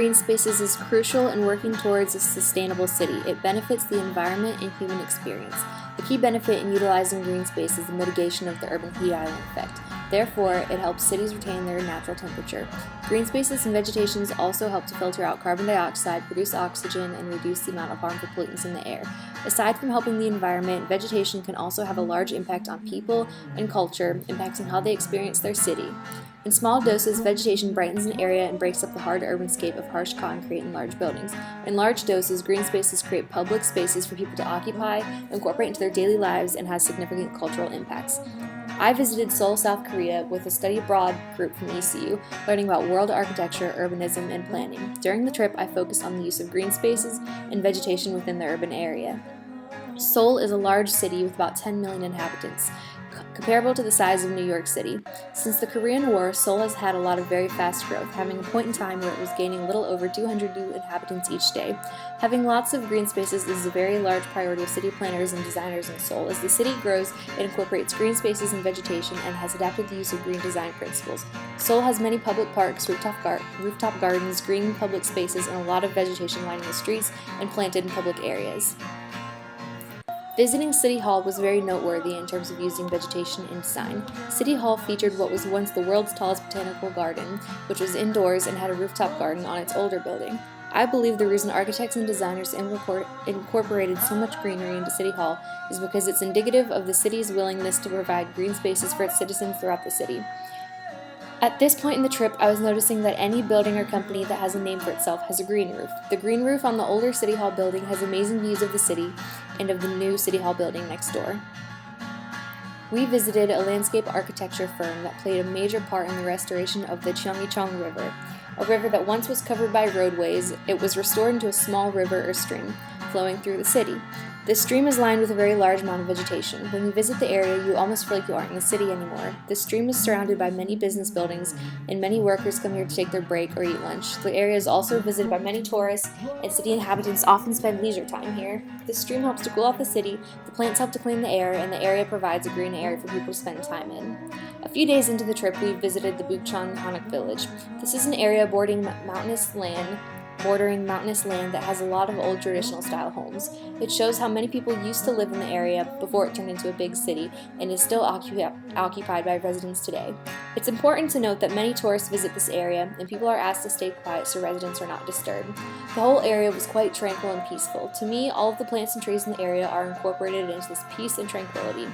green spaces is crucial in working towards a sustainable city. It benefits the environment and human experience. The key benefit in utilizing green space is the mitigation of the urban heat island effect. Therefore, it helps cities retain their natural temperature. Green spaces and vegetations also help to filter out carbon dioxide, produce oxygen, and reduce the amount of harmful pollutants in the air. Aside from helping the environment, vegetation can also have a large impact on people and culture, impacting how they experience their city. In small doses, vegetation brightens an area and breaks up the hard urbanscape of harsh concrete and large buildings. In large doses, green spaces create public spaces for people to occupy, incorporate into their daily lives, and has significant cultural impacts. I visited Seoul, South Korea with a study abroad group from ECU, learning about world architecture, urbanism, and planning. During the trip, I focused on the use of green spaces and vegetation within the urban area. Seoul is a large city with about 10 million inhabitants, comparable to the size of New York City. Since the Korean War, Seoul has had a lot of very fast growth, having a point in time where it was gaining a little over 200 new inhabitants each day. Having lots of green spaces is a very large priority of city planners and designers in Seoul. As the city grows, it incorporates green spaces and vegetation and has adapted the use of green design principles. Seoul has many public parks, rooftop gardens, green public spaces, and a lot of vegetation lining the streets and planted in public areas. Visiting City Hall was very noteworthy in terms of using vegetation in design. City Hall featured what was once the world's tallest botanical garden, which was indoors and had a rooftop garden on its older building. I believe the reason architects and designers incorporated so much greenery into City Hall is because it's indicative of the city's willingness to provide green spaces for its citizens throughout the city. At this point in the trip, I was noticing that any building or company that has a name for itself has a green roof. The green roof on the older City Hall building has amazing views of the city and of the new City Hall building next door. We visited a landscape architecture firm that played a major part in the restoration of the Cheonggyechong River, a river that once was covered by roadways. It was restored into a small river or stream flowing through the city. This stream is lined with a very large amount of vegetation. When you visit the area, you almost feel like you aren't in the city anymore. The stream is surrounded by many business buildings, and many workers come here to take their break or eat lunch. The area is also visited by many tourists, and city inhabitants often spend leisure time here. The stream helps to cool off the city, the plants help to clean the air, and the area provides a green area for people to spend time in. A few days into the trip, we visited the Bukchon Hanok village. This is an area bordering mountainous land that has a lot of old traditional style homes. It shows how many people used to live in the area before it turned into a big city and is still occupied by residents today. It's important to note that many tourists visit this area and people are asked to stay quiet so residents are not disturbed. The whole area was quite tranquil and peaceful. To me, all of the plants and trees in the area are incorporated into this peace and tranquility.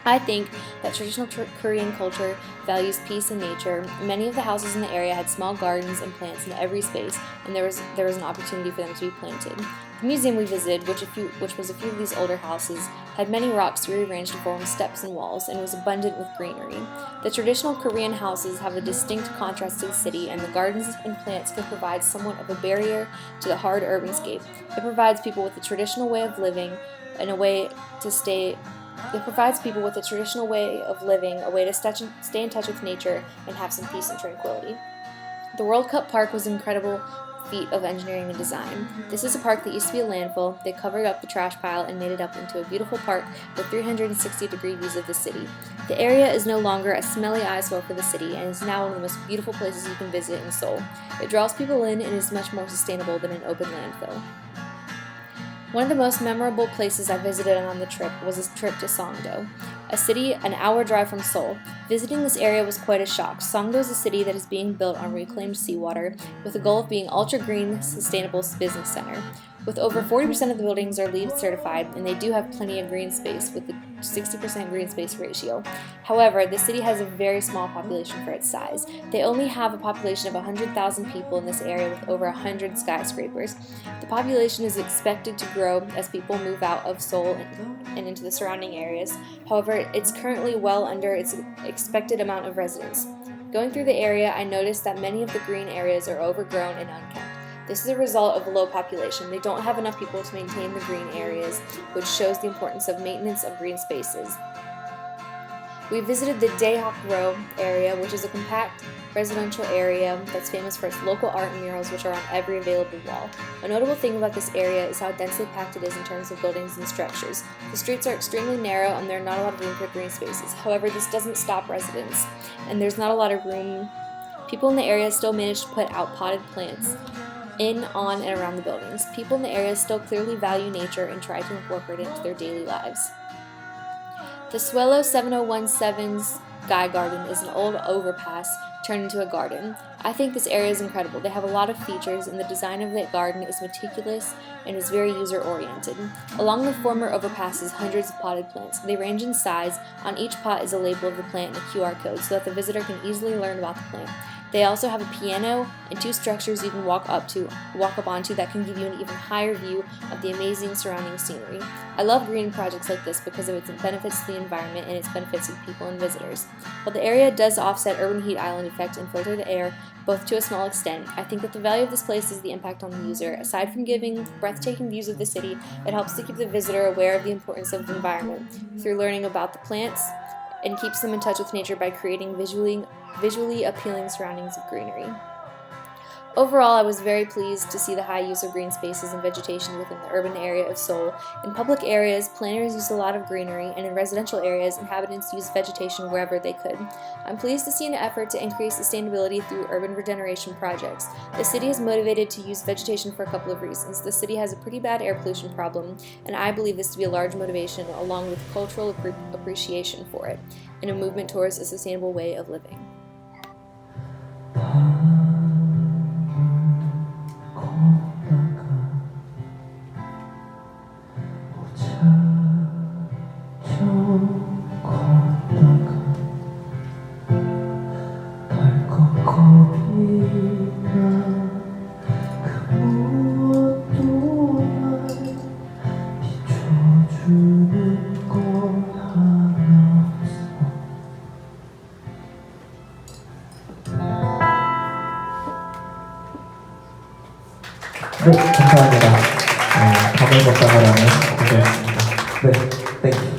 I think that traditional Korean culture values peace and nature. Many of the houses in the area had small gardens and plants in every space, and there was an opportunity for them to be planted. The museum we visited, which was a few of these older houses, had many rocks rearranged to form steps and walls, and was abundant with greenery. The traditional Korean houses have a distinct contrast to the city, and the gardens and plants can provide somewhat of a barrier to the hard urbanscape. It provides people with a traditional way of living, a way to stay stay in touch with nature and have some peace and tranquility. The World Cup Park was an incredible feat of engineering and design. This is a park that used to be a landfill. They covered up the trash pile and made it up into a beautiful park with 360-degree views of the city. The area is no longer a smelly eyesore for the city and is now one of the most beautiful places you can visit in Seoul. It draws people in and is much more sustainable than an open landfill. One of the most memorable places I visited on the trip was a trip to Songdo, a city an hour drive from Seoul. Visiting this area was quite a shock. Songdo is a city that is being built on reclaimed seawater with the goal of being ultra-green, sustainable business center. With over 40% of the buildings are LEED certified, and they do have plenty of green space with a 60% green space ratio. However, the city has a very small population for its size. They only have a population of 100,000 people in this area with over 100 skyscrapers. The population is expected to grow as people move out of Seoul and into the surrounding areas. However, it's currently well under its expected amount of residents. Going through the area, I noticed that many of the green areas are overgrown and unkept. This is a result of a low population. They don't have enough people to maintain the green areas, which shows the importance of maintenance of green spaces. We visited the Daehak-ro area, which is a compact residential area that's famous for its local art and murals, which are on every available wall. A notable thing about this area is how densely packed it is in terms of buildings and structures. The streets are extremely narrow and there are not a lot of room for green spaces. However, this doesn't stop residents, and there's not a lot of room. People in the area still manage to put out potted plants in, on, and around the buildings. People in the area still clearly value nature and try to incorporate it into their daily lives. The Suelo 7017's Sky Garden is an old overpass turned into a garden. I think this area is incredible. They have a lot of features, and the design of the garden is meticulous and is very user-oriented. Along the former overpass is hundreds of potted plants. They range in size. On each pot is a label of the plant and a QR code so that the visitor can easily learn about the plant. They also have a piano and 2 structures you can walk up onto that can give you an even higher view of the amazing surrounding scenery. I love green projects like this because of its benefits to the environment and its benefits to people and visitors. While the area does offset urban heat island effect and filter the air, both to a small extent, I think that the value of this place is the impact on the user. Aside from giving breathtaking views of the city, it helps to keep the visitor aware of the importance of the environment through learning about the plants, and keeps them in touch with nature by creating visually appealing surroundings of greenery. Overall, I was very pleased to see the high use of green spaces and vegetation within the urban area of Seoul. In public areas, planners used a lot of greenery, and in residential areas, inhabitants used vegetation wherever they could. I'm pleased to see an effort to increase sustainability through urban regeneration projects. The city is motivated to use vegetation for a couple of reasons. The city has a pretty bad air pollution problem, and I believe this to be a large motivation, along with cultural appreciation for it, and a movement towards a sustainable way of living. 네, 감사합니다. 밤을 먹다가라는 곡이었습니다. 네, 땡큐.